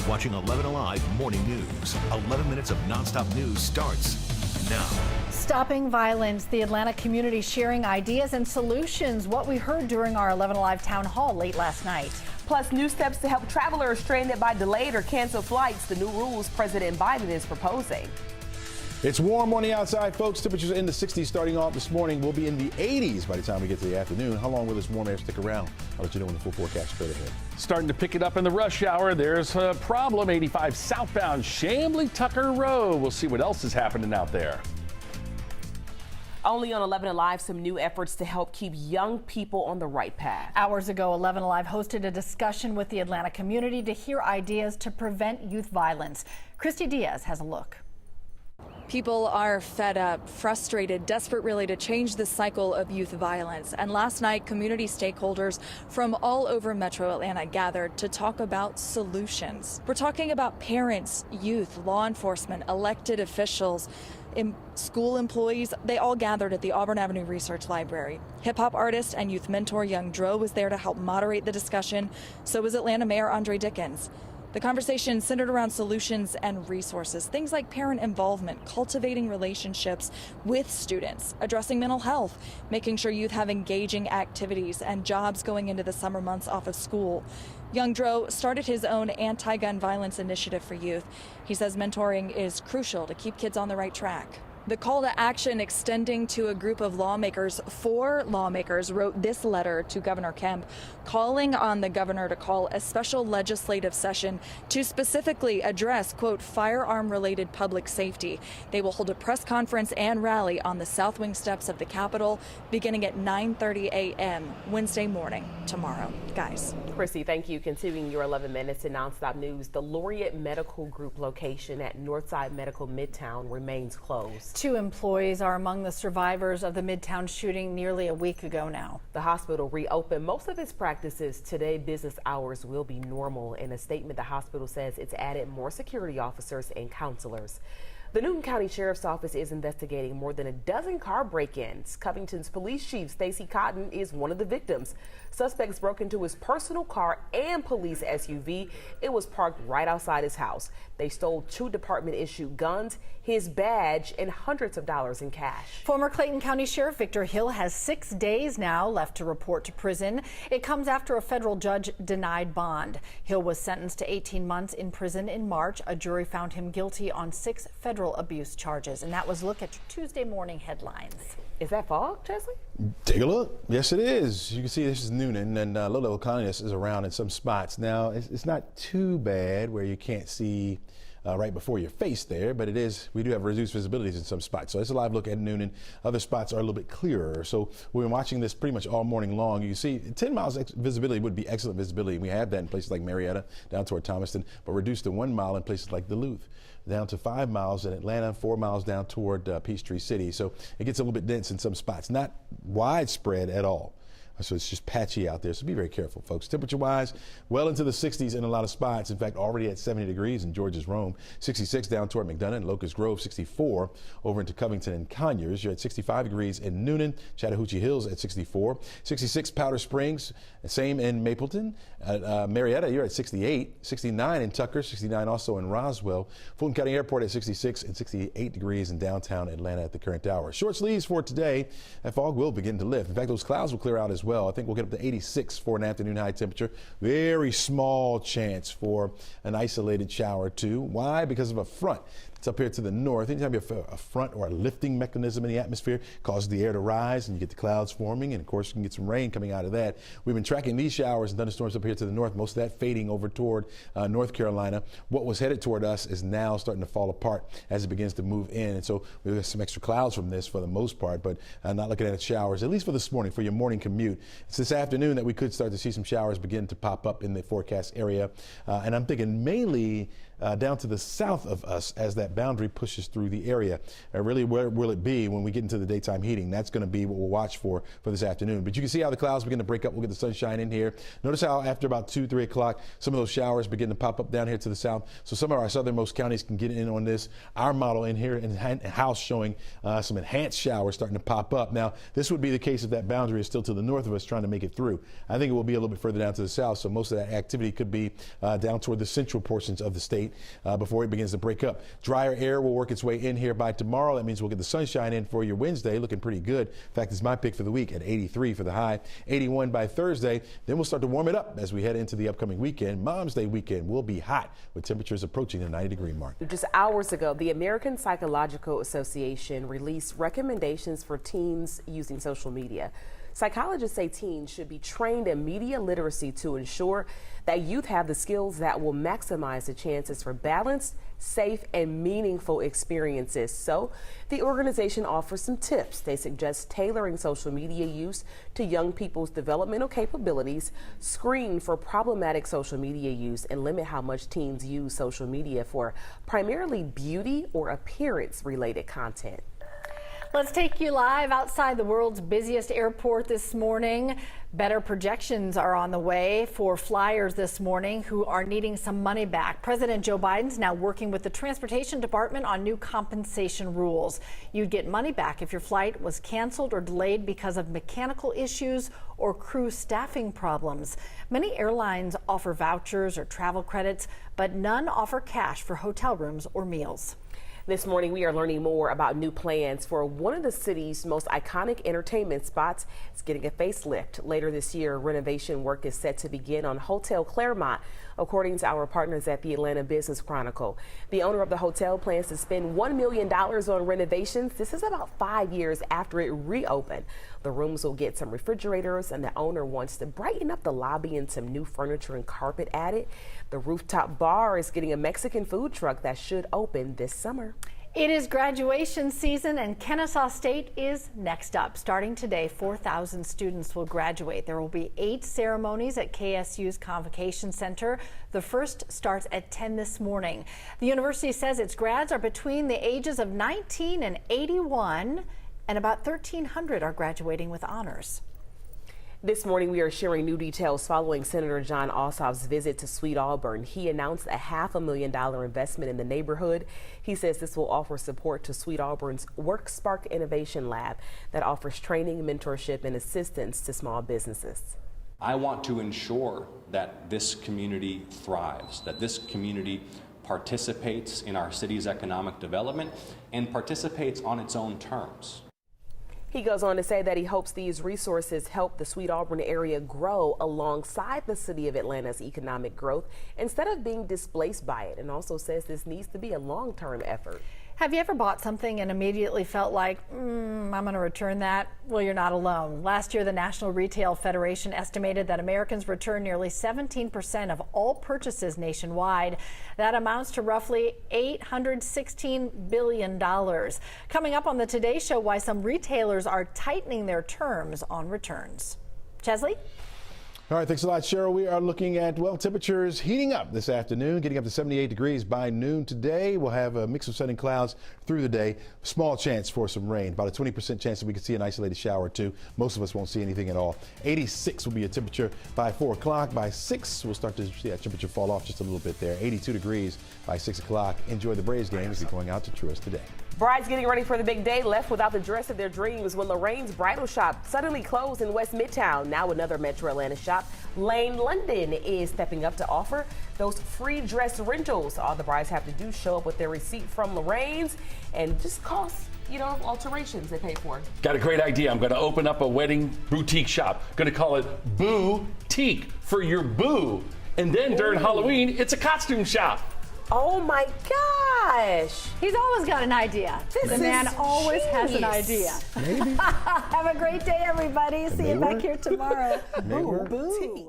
watching 11 Alive Morning News. 11 minutes of nonstop news starts now. Stopping violence, the Atlanta community sharing ideas and solutions, what we heard during our 11 Alive town hall late last night. Plus, new steps to help travelers stranded by delayed or canceled flights, the new rules President Biden is proposing. It's warm on the outside, folks. Temperatures are in the 60s starting off this morning. We'll be in the 80s by the time we get to the afternoon. How long will this warm air stick around? I'll let you know when the full forecast straight ahead. Starting to pick it up in the rush hour. There's a problem. 85 southbound Chamblee Tucker Road. We'll see what else is happening out there. Only on 11 Alive, some new efforts to help keep young people on the right path. Hours ago, 11 Alive hosted a discussion with the Atlanta community to hear ideas to prevent youth violence. Christy Diaz has a look. People are fed up, frustrated, desperate really to change the cycle of youth violence. And last night, community stakeholders from all over Metro Atlanta gathered to talk about solutions. We're talking about parents, youth, law enforcement, elected officials, school employees. They all gathered at the Auburn Avenue Research Library. Hip-hop artist and youth mentor Young Dro was there to help moderate the discussion. So was Atlanta Mayor Andre Dickens. The conversation centered around solutions and resources, things like parent involvement, cultivating relationships with students, addressing mental health, making sure youth have engaging activities and jobs going into the summer months off of school. Young Dro started his own anti-gun violence initiative for youth. He says mentoring is crucial to keep kids on the right track. The call to action extending to a group of lawmakers. 4 lawmakers wrote this letter to Governor Kemp, calling on the governor to call a special legislative session to specifically address, quote, firearm-related public safety. They will hold a press conference and rally on the South Wing steps of the Capitol beginning at 9:30 a.m. Wednesday morning tomorrow. Guys. Chrissy, thank you. Continuing your 11 minutes in nonstop news, the Laureate Medical Group location at Northside Medical Midtown remains closed. 2 employees are among the survivors of the Midtown shooting nearly a week ago now. The hospital reopened most of its practices today. Business hours will be normal. In a statement, the hospital says it's added more security officers and counselors. The Newton County Sheriff's Office is investigating more than a dozen car break-ins. Covington's police chief, Stacy Cotton, is one of the victims. Suspects broke into his personal car and police SUV. It was parked right outside his house. They stole 2 department-issued guns, his badge, and hundreds of dollars in cash. Former Clayton County Sheriff Victor Hill has 6 days now left to report to prison. It comes after a federal judge denied bond. Hill was sentenced to 18 months in prison in March. A jury found him guilty on 6 federal abuse charges. And that was a look at your Tuesday morning headlines. Is that fog, Chesley? Take a look. Yes, it is. You can see this is Noonan, and low-level cloudiness is around in some spots. Now, it's not too bad where you can't see right before your face there, but it is. We do have reduced visibilities in some spots. So it's a live look at Noonan. Other spots are a little bit clearer. So we've been watching this pretty much all morning long. You can see 10 miles visibility would be excellent visibility. We have that in places like Marietta, down toward Thomaston, but reduced to 1 mile in places like Duluth, down to 5 miles in Atlanta, 4 miles down toward Peachtree City. So it gets a little bit dense in some spots, not widespread at all. So it's just patchy out there. So be very careful, folks. Temperature-wise, well into the 60s in a lot of spots. In fact, already at 70 degrees in George's Rome, 66 down toward McDonough and Locust Grove, 64 over into Covington and Conyers. You're at 65 degrees in Noonan, Chattahoochee Hills at 64, 66 Powder Springs, same in Mapleton. Marietta, you're at 68, 69 in Tucker, 69 also in Roswell. Fulton County Airport at 66 and 68 degrees in downtown Atlanta at the current hour. Short sleeves for today. That fog will begin to lift. In fact, those clouds will clear out as well. I think we'll get up to 86 for an afternoon high temperature. Very small chance for an isolated shower or 2. Why? Because of a front. It's up here to the north. Anytime you have a front or a lifting mechanism in the atmosphere, causes the air to rise and you get the clouds forming, and of course you can get some rain coming out of that. We've been tracking these showers and thunderstorms up here to the north, most of that fading over toward North Carolina. What was headed toward us is now starting to fall apart as it begins to move in, and so we've got some extra clouds from this for the most part, but not looking at showers, at least for this morning, for your morning commute. It's this afternoon that we could start to see some showers begin to pop up in the forecast area, and I'm thinking mainly down to the south of us as that that boundary pushes through the area. Really, where will it be when we get into the daytime heating? That's going to be what we'll watch for this afternoon. But you can see how the clouds begin to break up. We'll get the sunshine in here. Notice how after about 2, 3 o'clock, some of those showers begin to pop up down here to the south. So some of our southernmost counties can get in on this. Our model in here in the house showing some enhanced showers starting to pop up. Now, this would be the case if that boundary is still to the north of us trying to make it through. I think it will be a little bit further down to the south, so most of that activity could be down toward the central portions of the state before it begins to break up. Drier air will work its way in here by tomorrow. That means we'll get the sunshine in for your Wednesday, looking pretty good. In fact, it's my pick for the week at 83 for the high, 81 by Thursday. Then we'll start to warm it up as we head into the upcoming weekend. Mom's Day weekend will be hot with temperatures approaching the 90-degree mark. Just hours ago, the American Psychological Association released recommendations for teens using social media. Psychologists say teens should be trained in media literacy to ensure that youth have the skills that will maximize the chances for balanced, safe, and meaningful experiences. So the organization offers some tips. They suggest tailoring social media use to young people's developmental capabilities, screen for problematic social media use, and limit how much teens use social media for primarily beauty or appearance-related content. Let's take you live outside the world's busiest airport this morning. Better projections are on the way for flyers this morning who are needing some money back. President Joe Biden's now working with the Transportation Department on new compensation rules. You'd get money back if your flight was canceled or delayed because of mechanical issues or crew staffing problems. Many airlines offer vouchers or travel credits, but none offer cash for hotel rooms or meals. This morning, we are learning more about new plans for one of the city's most iconic entertainment spots. It's getting a facelift. Later this year, renovation work is set to begin on Hotel Clermont, according to our partners at the Atlanta Business Chronicle. The owner of the hotel plans to spend $1 million on renovations. This is about 5 years after it reopened. The rooms will get some refrigerators, and the owner wants to brighten up the lobby and some new furniture and carpet added. The rooftop bar is getting a Mexican food truck that should open this summer. It is graduation season, and Kennesaw State is next up. Starting today, 4,000 students will graduate. There will be 8 ceremonies at KSU's Convocation Center. The first starts at 10 this morning. The university says its grads are between the ages of 19 and 81, and about 1,300 are graduating with honors. This morning, we are sharing new details following Senator Jon Ossoff's visit to Sweet Auburn. He announced a $500,000 investment in the neighborhood. He says this will offer support to Sweet Auburn's WorkSpark Innovation Lab that offers training, mentorship, and assistance to small businesses. I want to ensure that this community thrives, that this community participates in our city's economic development and participates on its own terms. He goes on to say that he hopes these resources help the Sweet Auburn area grow alongside the city of Atlanta's economic growth instead of being displaced by it, and also says this needs to be a long-term effort. Have you ever bought something and immediately felt like, I'm going to return that? Well, you're not alone. Last year, the National Retail Federation estimated that Americans returned nearly 17% of all purchases nationwide. That amounts to roughly $816 billion. Coming up on the Today Show, why some retailers are tightening their terms on returns. Chesley? All right, thanks a lot, Cheryl. We are looking at, well, temperatures heating up this afternoon, getting up to 78 degrees by noon today. We'll have a mix of sun and clouds through the day. Small chance for some rain, about a 20% chance that we could see an isolated shower or two. Most of us won't see anything at all. 86 will be a temperature by 4 o'clock. By 6, we'll start to see that temperature fall off just a little bit there. 82 degrees by 6 o'clock. Enjoy the Braves game as they're going out to Truist today. Brides getting ready for the big day left without the dress of their dreams when Lorraine's bridal shop suddenly closed in West Midtown. Now another Metro Atlanta shop, Lane London, is stepping up to offer those free dress rentals. All the brides have to do is show up with their receipt from Lorraine's and just cost, alterations they pay for. Got a great idea. I'm going to open up a wedding boutique shop. Going to call it Boo-Teak for your boo. And then during Halloween, it's a costume shop. Oh my gosh. He's always got an idea. The man always has an idea. Maybe. Have a great day, everybody. See you back here tomorrow. Boo.